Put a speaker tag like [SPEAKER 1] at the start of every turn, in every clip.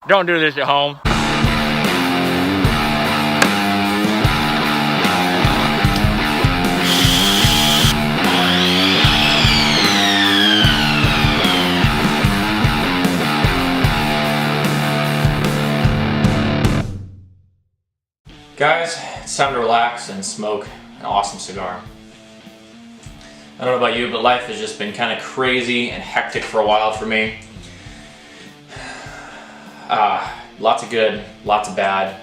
[SPEAKER 1] Don't do this at home. Guys, it's time to relax and smoke an awesome cigar. I don't know about you, but life has just been kind of crazy and hectic for a while for me. Lots of good, lots of bad.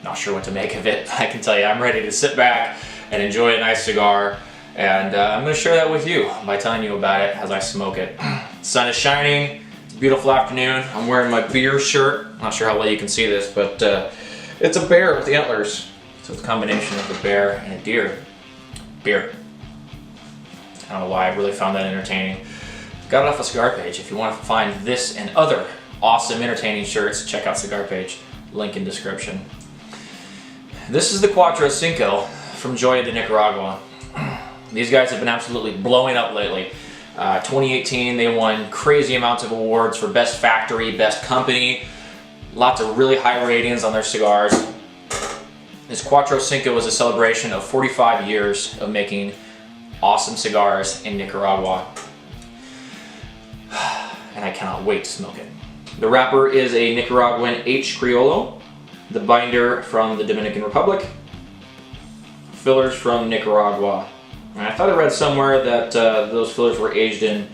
[SPEAKER 1] Not sure what to make of it, but I can tell you I'm ready to sit back and enjoy a nice cigar, and I'm going to share that with you by telling you about it as I smoke it. The sun is shining, it's a beautiful afternoon. I'm wearing my beer shirt. Not sure how well you can see this, but it's a bear with the antlers. So it's a combination of a bear and a deer. Beer. I don't know why, I really found that entertaining. Got it off a Cigar Page. If you want to find this and other awesome entertaining shirts, check out Cigar Page. Link in description. This is the Cuatro Cinco from Joya de Nicaragua. These guys have been absolutely blowing up lately. 2018 they won crazy amounts of awards for best factory, best company. Lots of really high ratings on their cigars. This Cuatro Cinco is a celebration of 45 years of making awesome cigars in Nicaragua. And I cannot wait to smoke it. The wrapper is a Nicaraguan H Criollo. The binder from the Dominican Republic. Fillers from Nicaragua. And I thought I read somewhere that those fillers were aged in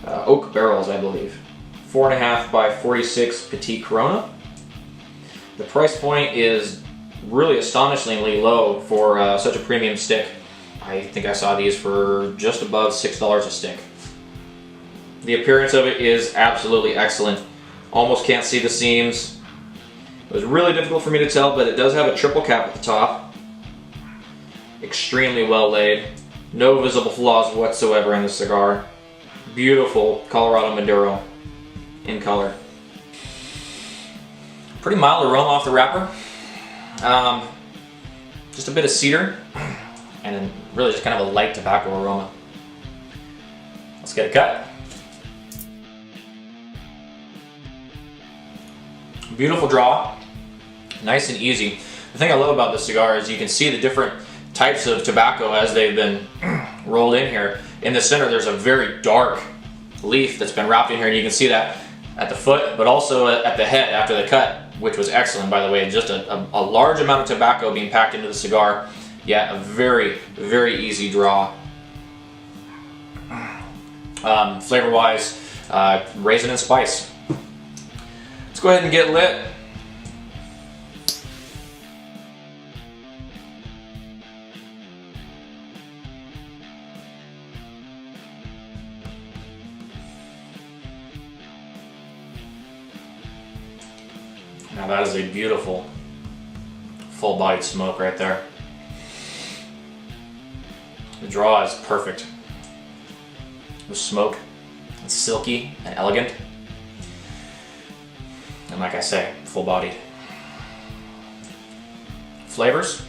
[SPEAKER 1] oak barrels, I believe. 4.5 by 46 Petite Corona. The price point is really astonishingly low for such a premium stick. I think I saw these for just above $6 a stick. The appearance of it is absolutely excellent. Almost can't see the seams. It was really difficult for me to tell, but it does have a triple cap at the top. Extremely well laid. No visible flaws whatsoever in the cigar. Beautiful Colorado Maduro in color. Pretty mild aroma off the wrapper. Just a bit of cedar, and then really just kind of a light tobacco aroma. Let's get a cut. Beautiful draw, nice and easy. The thing I love about this cigar is you can see the different types of tobacco as they've been rolled in here. In the center there's a very dark leaf that's been wrapped in here, and you can see that at the foot, but also at the head after the cut, which was excellent, by the way. Just a large amount of tobacco being packed into the cigar. Yeah, a very, very easy draw. Flavor-wise, raisin and spice. Let's go ahead and get lit. Now that is a beautiful full-bodied smoke right there. The draw is perfect. The smoke is silky and elegant. And like I say, full-bodied. Flavors,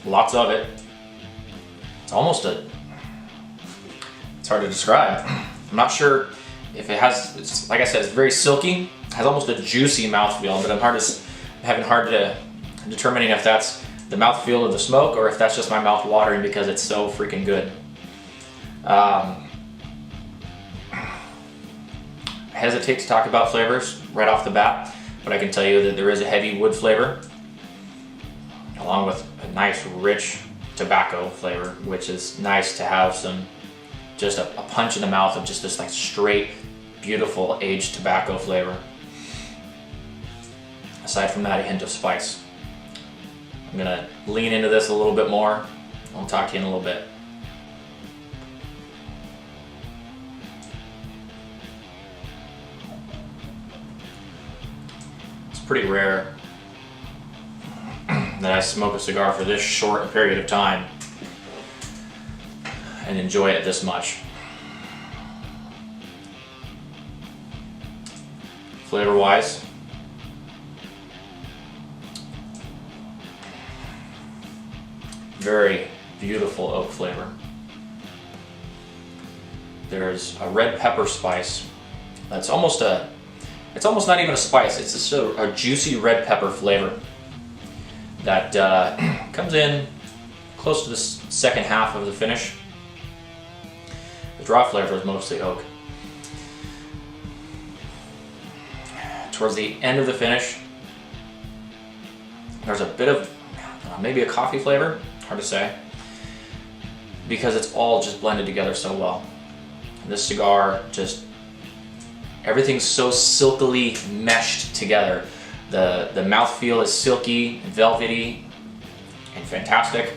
[SPEAKER 1] lots of it. It's almost it's hard to describe. I'm not sure if it has, like I said, it's very silky. Has almost a juicy mouthfeel, but I'm having hard to determining if that's the mouthfeel of the smoke or if that's just my mouth watering because it's so freaking good. I hesitate to talk about flavors right off the bat, but I can tell you that there is a heavy wood flavor along with a nice rich tobacco flavor, which is nice to have just a punch in the mouth of just this like straight, beautiful aged tobacco flavor. Aside from that, a hint of spice. I'm gonna lean into this a little bit more. I'll talk to you in a little bit. It's pretty rare that I smoke a cigar for this short a period of time and enjoy it this much. Flavor-wise, very beautiful oak flavor. There's a red pepper spice that's almost it's almost not even a spice. It's just a juicy red pepper flavor that comes in close to the second half of the finish. The draw flavor is mostly oak. Towards the end of the finish, there's a bit of maybe a coffee flavor, hard to say, because it's all just blended together so well. This cigar, just everything's so silkily meshed together. The mouthfeel is silky, velvety, and fantastic.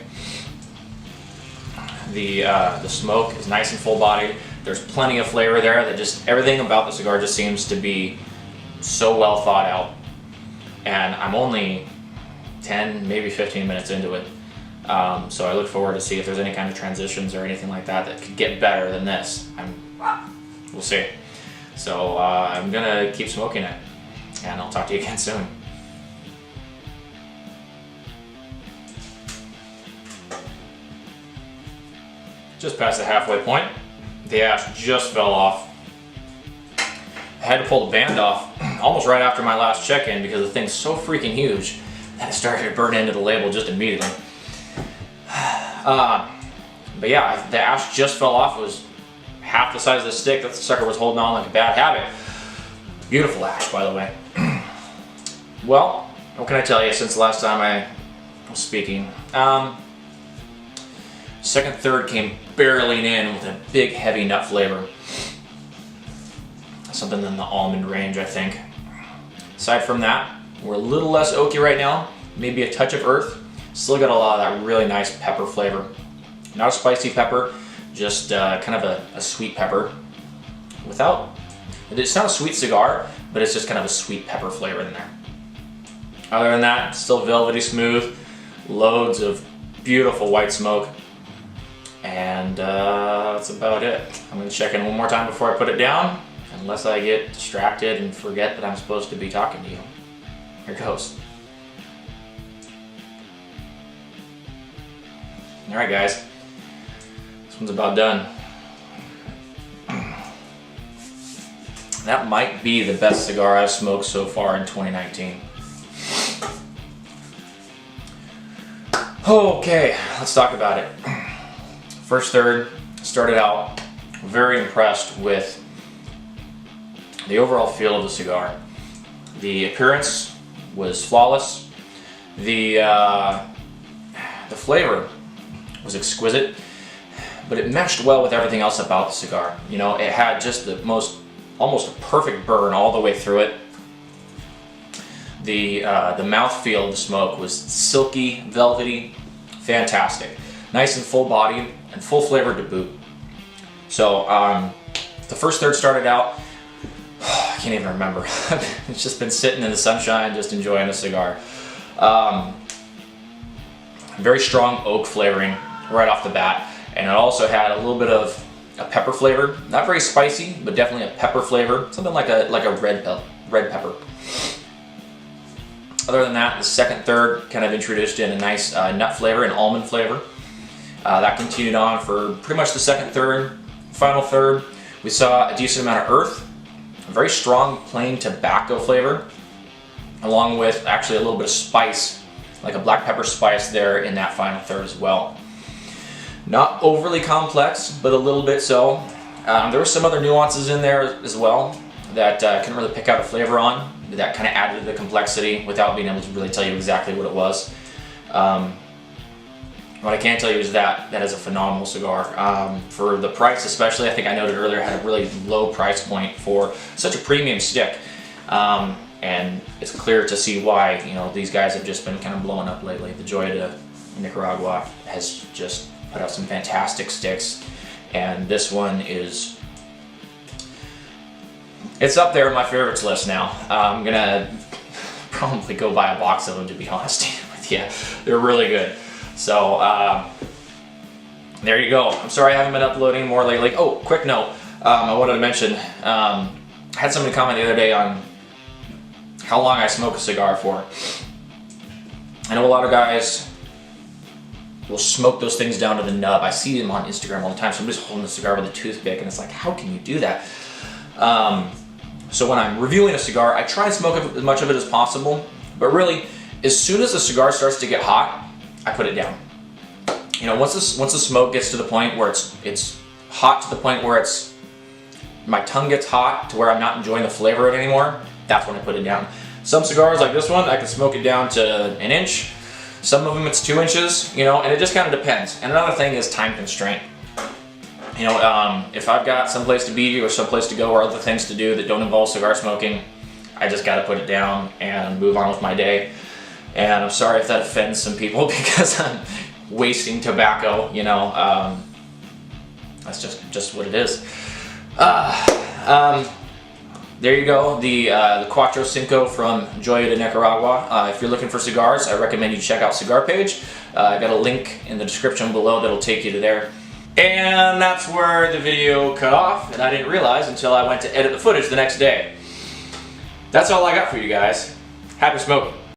[SPEAKER 1] The smoke is nice and full bodied. There's plenty of flavor there. That just everything about the cigar just seems to be so well thought out. And I'm only 10, maybe 15 minutes into it. So I look forward to see if there's any kind of transitions or anything like that that could get better than this. We'll see. So I'm gonna keep smoking it, and I'll talk to you again soon. Just past the halfway point, the ash just fell off. I had to pull the band off almost right after my last check-in because the thing's so freaking huge that it started to burn into the label just immediately. But yeah, the ash just fell off. It was half the size of the stick that the sucker was holding on like a bad habit. Beautiful ash, by the way. Well, what can I tell you since the last time I was speaking? Second third came barreling in with a big heavy nut flavor. Something in the almond range, I think. Aside from that, we're a little less oaky right now. Maybe a touch of earth. Still got a lot of that really nice pepper flavor. Not a spicy pepper, just kind of a sweet pepper. It's not a sweet cigar, but it's just kind of a sweet pepper flavor in there. Other than that, still velvety smooth, loads of beautiful white smoke, and that's about it. I'm gonna check in one more time before I put it down, unless I get distracted and forget that I'm supposed to be talking to you. Here goes. All right, guys, this one's about done. That might be the best cigar I've smoked so far in 2019. Okay, let's talk about it. First third, started out very impressed with the overall feel of the cigar. The appearance was flawless. The flavor was exquisite, but it meshed well with everything else about the cigar. You know, it had just the almost a perfect burn all the way through it. The mouthfeel of the smoke was silky, velvety, fantastic. Nice and full bodied and full flavored to boot. So the first third started out, I can't even remember. It's just been sitting in the sunshine, just enjoying a cigar. Very strong oak flavoring right off the bat, and it also had a little bit of a pepper flavor. Not very spicy, but definitely a pepper flavor, something like a red pepper. Other than that, the second third kind of introduced in a nice nut flavor and almond flavor. That continued on for pretty much the second third. Final third, we saw a decent amount of earth, a very strong plain tobacco flavor, along with actually a little bit of spice, like a black pepper spice there in that final third as well. Not overly complex, but a little bit so. There were some other nuances in there as well that I couldn't really pick out a flavor on, that kind of added to the complexity without being able to really tell you exactly what it was. What I can tell you is that is a phenomenal cigar. For the price especially, I think I noted earlier, had a really low price point for such a premium stick. And it's clear to see why, you know, these guys have just been kind of blowing up lately. The Joya de Nicaragua has just put out some fantastic sticks, and this one it's up there on my favorites list now. I'm gonna probably go buy a box of them, to be honest with you. They're really good. So there you go. I'm sorry I haven't been uploading more lately. Oh, quick note, I wanted to mention, I had somebody comment the other day on how long I smoke a cigar for. I know a lot of guys will smoke those things down to the nub. I see them on Instagram all the time. Somebody's holding a cigar with a toothpick, and it's like, how can you do that? So when I'm reviewing a cigar, I try and smoke as much of it as possible, but really, as soon as the cigar starts to get hot, I put it down. You know, once the smoke gets to the point where it's hot to the point where my tongue gets hot to where I'm not enjoying the flavor of it anymore, that's when I put it down. Some cigars like this one, I can smoke it down to 1 inch. Some of them it's 2 inches, you know, and it just kind of depends. And another thing is time constraint. You know, if I've got someplace to be or someplace to go or other things to do that don't involve cigar smoking, I just gotta put it down and move on with my day. And I'm sorry if that offends some people because I'm wasting tobacco, you know. That's just what it is. There you go, the Cuatro Cinco from Joya de Nicaragua. If you're looking for cigars, I recommend you check out Cigar Page. I got a link in the description below that'll take you to there. And that's where the video cut off, and I didn't realize until I went to edit the footage the next day. That's all I got for you guys. Happy smoking.